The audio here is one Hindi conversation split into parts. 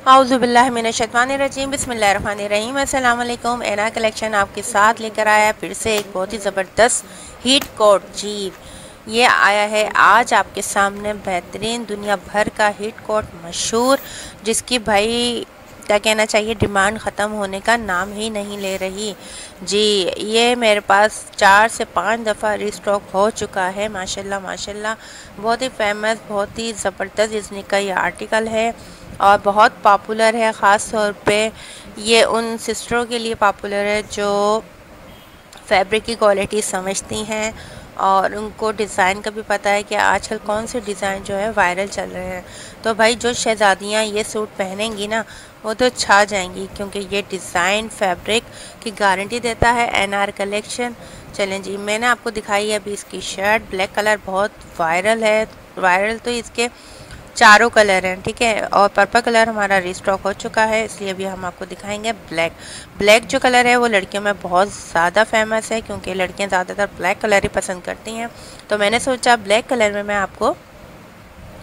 औज़ुबिल्लाहि मिनश्शैतानिर्रजीम बिस्मिल्लाहिर्रहमानिर्रहीम। अस्सलाम वालेकुम। एना कलेक्शन आपके साथ लेकर आया फिर से एक बहुत ही ज़बरदस्त हीट कोट। जी, ये आया है आज आपके सामने बेहतरीन दुनिया भर का हीट कोट मशहूर, जिसकी भाई क्या कहना चाहिए, डिमांड ख़त्म होने का नाम ही नहीं ले रही। जी, ये मेरे पास 4 से 5 दफ़ा रिस्टॉक हो चुका है। माशाल्लाह माशाल्लाह, बहुत ही फेमस, बहुत ही ज़बरदस्त इसका ये आर्टिकल है और बहुत पॉपुलर है। ख़ास तौर पे ये उन सिस्टरों के लिए पॉपुलर है जो फैब्रिक की क्वालिटी समझती हैं और उनको डिज़ाइन का भी पता है कि आजकल कौन से डिज़ाइन जो है वायरल चल रहे हैं। तो भाई जो शहज़ादियाँ ये सूट पहनेंगी ना, वो तो छा जाएंगी, क्योंकि ये डिज़ाइन फैब्रिक की गारंटी देता है। NR collection. चलें जी, मैंने आपको दिखाई है अभी इसकी शर्ट। ब्लैक कलर बहुत वायरल है। वायरल तो इसके चारों कलर हैं, ठीक है, और पर्पल कलर हमारा रिस्टॉक हो चुका है, इसलिए अभी हम आपको दिखाएंगे ब्लैक। ब्लैक जो कलर है वो लड़कियों में बहुत ज़्यादा फेमस है, क्योंकि लड़कियां ज़्यादातर ब्लैक कलर ही पसंद करती हैं। तो मैंने सोचा ब्लैक कलर में मैं आपको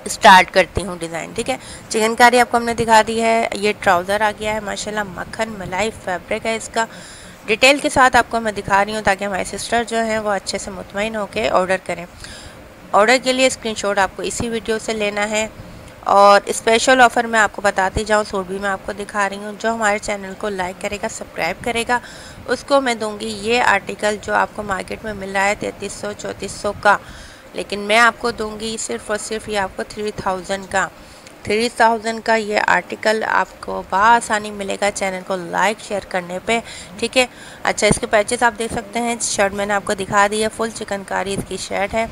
स्टार्ट करती हूँ डिज़ाइन, ठीक है। चिकनकारी आपको हमने दिखा दी है। ये ट्राउज़र आ गया है, माशाल्लाह मक्खन मलाई फैब्रिक है इसका। डिटेल के साथ आपको मैं दिखा रही हूँ ताकि हमारे सिस्टर जो हैं वो अच्छे से मुतमईन होकर ऑर्डर करें। ऑर्डर के लिए स्क्रीनशॉट आपको इसी वीडियो से लेना है। और स्पेशल ऑफ़र मैं आपको बताती जाऊँ, सूट भी मैं आपको दिखा रही हूँ। जो हमारे चैनल को लाइक करेगा, सब्सक्राइब करेगा, उसको मैं दूंगी ये आर्टिकल जो आपको मार्केट में मिल रहा है 3300-3400 का, लेकिन मैं आपको दूंगी सिर्फ़ और सिर्फ ये आपको 3000 का। 3000 का ये आर्टिकल आपको बआसानी मिलेगा चैनल को लाइक शेयर करने पे, ठीक है। अच्छा, इसके पैचेस आप देख सकते हैं। शर्ट मैंने आपको दिखा दी है, फुल चिकनकारी इसकी शर्ट है।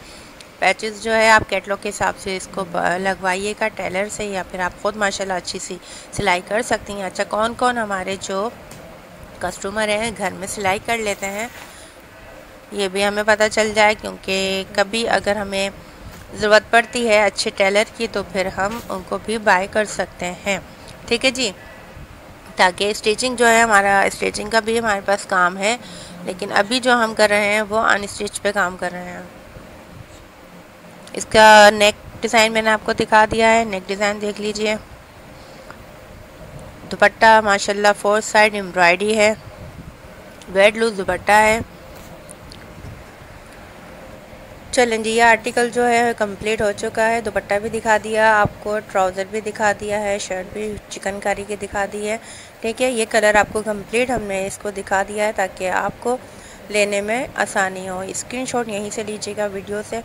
पैचेस जो है आप कैटलॉग के हिसाब से इसको लगवाइएगा टेलर से, या फिर आप ख़ुद माशाल्लाह अच्छी सी सिलाई कर सकती हैं। अच्छा, कौन कौन हमारे जो कस्टमर हैं घर में सिलाई कर लेते हैं, ये भी हमें पता चल जाए, क्योंकि कभी अगर हमें ज़रूरत पड़ती है अच्छे टेलर की तो फिर हम उनको भी बाय कर सकते हैं, ठीक है जी। ताकि स्टिचिंग जो है, हमारा स्टिचिंग का भी हमारे पास काम है, लेकिन अभी जो हम कर रहे हैं वो अनस्टिच पे काम कर रहे हैं। इसका नेक डिज़ाइन मैंने आपको दिखा दिया है, नेक डिज़ाइन देख लीजिए। दुपट्टा माशाल्लाह 4 साइड एम्ब्रॉयडरी है, वेट लूज दुपट्टा है। चलें जी, ये आर्टिकल जो है कंप्लीट हो चुका है। दुपट्टा भी दिखा दिया आपको, ट्राउज़र भी दिखा दिया है, शर्ट भी चिकनकारी की दिखा दी है, ठीक है। ये कलर आपको कंप्लीट हमने इसको दिखा दिया है ताकि आपको लेने में आसानी हो। स्क्रीनशॉट यहीं से लीजिएगा वीडियो से,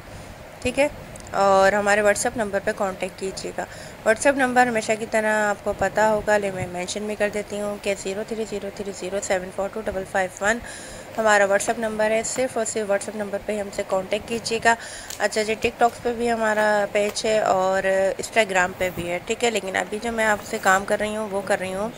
ठीक है, और हमारे व्हाट्सएप नंबर पे कांटेक्ट कीजिएगा। व्हाट्सएप नंबर हमेशा की तरह आपको पता होगा, लेकिन मैं मेंशन भी कर देती हूँ कि 030307425551 हमारा व्हाट्सएप नंबर है। सिर्फ़ और सिर्फ व्हाट्सएप नंबर पे हमसे कांटेक्ट कीजिएगा। अच्छा जी, टिकटॉक पे भी हमारा पेज है और इंस्टाग्राम पे भी है, ठीक है। लेकिन अभी जो मैं आपसे काम कर रही हूँ वो कर रही हूँ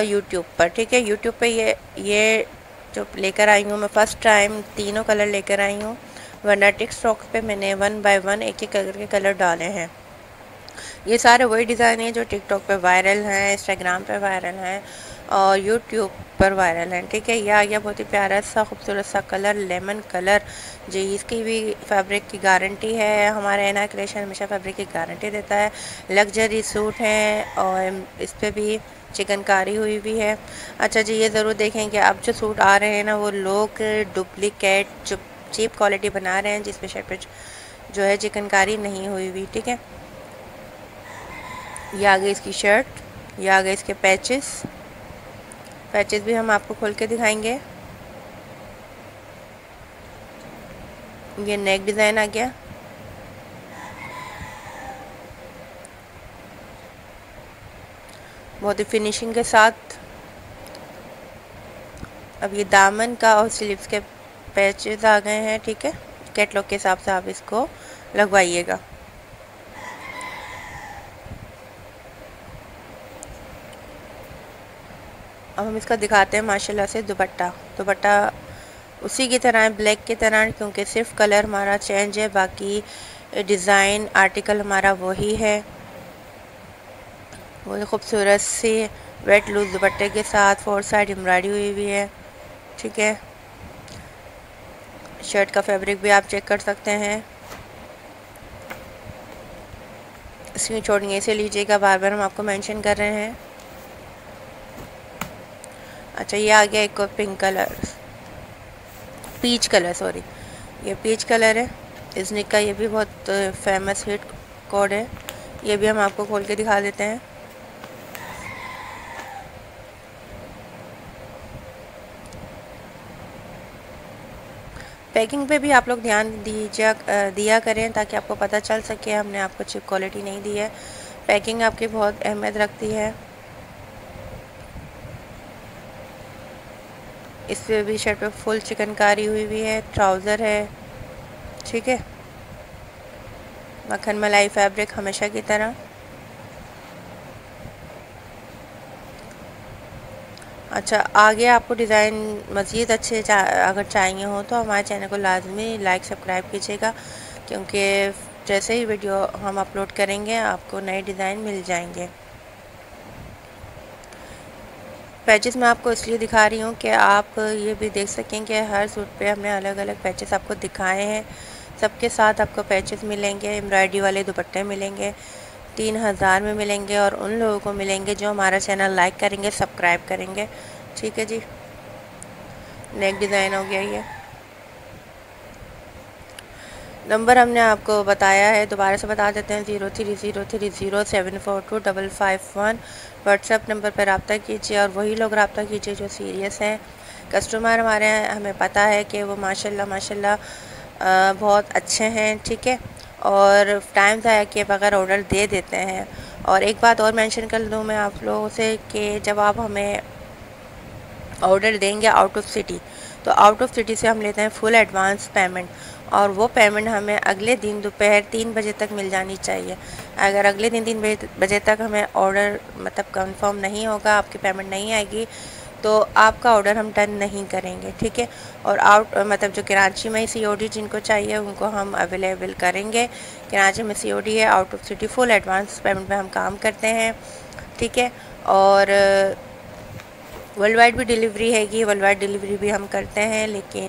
यूट्यूब पर, ठीक है। यूट्यूब पे ये जो लेकर आई हूँ मैं फ़र्स्ट टाइम तीनों कलर लेकर आई हूँ, वरना टिकटॉक पे मैंने 1 बाय 1 एक एक कलर के कलर डाले हैं। ये सारे वही डिज़ाइन हैं जो टिकटॉक पे वायरल हैं, इंस्टाग्राम पे वायरल हैं और यूट्यूब पर वायरल हैं, ठीक है। यह आ गया बहुत ही प्यारा सा खूबसूरत सा कलर, लेमन कलर जी। इसकी भी फैब्रिक की गारंटी है। हमारा एना क्रिएशन हमेशा फैब्रिक की गारंटी देता है। लग्जरी सूट हैं और इस पर भी चिकनकारी हुई भी है। अच्छा जी, ये ज़रूर देखें कि अब जो सूट आ रहे हैं ना, वो लोग डुप्लीकेट जो चीप क्वालिटी बना रहे हैं, जिसपे शर्ट पे जो है चिकनकारी नहीं हुई हुई, ठीक है। ये आ गई इसकी शर्ट, ये आ गए इसके पैचेस भी हम आपको खोल के दिखाएंगे। ये नेक डिज़ाइन आ गया, बहुत ही फिनिशिंग के साथ। अब ये दामन का और स्लीव्स के पैचेस आ गए हैं, ठीक है। कैटलॉग के हिसाब से आप इसको लगवाइएगा। अब हम इसका दिखाते हैं माशाल्लाह से दुपट्टा उसी की तरह है, ब्लैक की तरह, क्योंकि सिर्फ कलर हमारा चेंज है, बाकी डिज़ाइन आर्टिकल हमारा वही है। वो खूबसूरत सी वेट लूज दुपट्टे के साथ 4 साइड एम्ब्रॉयडरी हुई हुई है, ठीक है। शर्ट का फैब्रिक भी आप चेक कर सकते हैं। स्क्रीनशॉट यहीं से लीजिएगा, बार बार हम आपको मेंशन कर रहे हैं। अच्छा, ये आ गया एक और pink colour, peach colour, sorry, ये पीच कलर है इज़निक का। ये भी बहुत फेमस हिट कोड है। ये भी हम आपको खोल के दिखा देते हैं। पैकिंग पे भी आप लोग ध्यान दिया करें ताकि आपको पता चल सके हमने आपको चिप क्वालिटी नहीं दी है। पैकिंग आपकी बहुत अहमियत रखती है। इस पे भी शर्ट पे फुल चिकनकारी हुई है, ट्राउज़र है, ठीक है, मक्खन मलाई फैब्रिक हमेशा की तरह। अच्छा, आगे आपको डिज़ाइन मज़ीद अच्छे अगर चाहिए हो तो हमारे चैनल को लाजमी लाइक सब्सक्राइब कीजिएगा, क्योंकि जैसे ही वीडियो हम अपलोड करेंगे आपको नए डिज़ाइन मिल जाएंगे। पैचेस मैं आपको इसलिए दिखा रही हूँ कि आप ये भी देख सकें कि हर सूट पे हमने अलग अलग पैचेस आपको दिखाए हैं। सबके साथ आपको पैचेस मिलेंगे, एम्ब्रॉयडरी वाले दुपट्टे मिलेंगे, 3000 में मिलेंगे, और उन लोगों को मिलेंगे जो हमारा चैनल लाइक करेंगे, सब्सक्राइब करेंगे, ठीक है जी। नेक डिज़ाइन हो गया ये। नंबर हमने आपको बताया है, दोबारा से बता देते हैं, 030307425551। व्हाट्सएप नंबर पर रब्ता कीजिए और वही लोग रब्ता कीजिए जो सीरियस हैं। कस्टमर हमारे हैं, हमें पता है कि वो माशाल्लाह बहुत अच्छे हैं, ठीक है, और टाइम ज़ाया किए बगैर ऑर्डर दे देते हैं। और एक बात और मेंशन कर दूँ मैं आप लोगों से कि जब आप हमें ऑर्डर देंगे आउट ऑफ सिटी, तो आउट ऑफ सिटी से हम लेते हैं फुल एडवांस पेमेंट, और वो पेमेंट हमें अगले दिन दोपहर 3 बजे तक मिल जानी चाहिए। अगर अगले दिन 3 बजे तक हमें ऑर्डर मतलब कंफर्म नहीं होगा, आपकी पेमेंट नहीं आएगी, तो आपका ऑर्डर हम डन नहीं करेंगे, ठीक है। और मतलब जो कराची में COD जिनको चाहिए उनको हम अवेलेबल करेंगे। कराची में COD है, out of city full advance payment पे हम काम करते हैं, ठीक है। और वर्ल्ड वाइड भी डिलीवरी हैगी, वर्ल्ड वाइड डिलीवरी भी हम करते हैं, लेकिन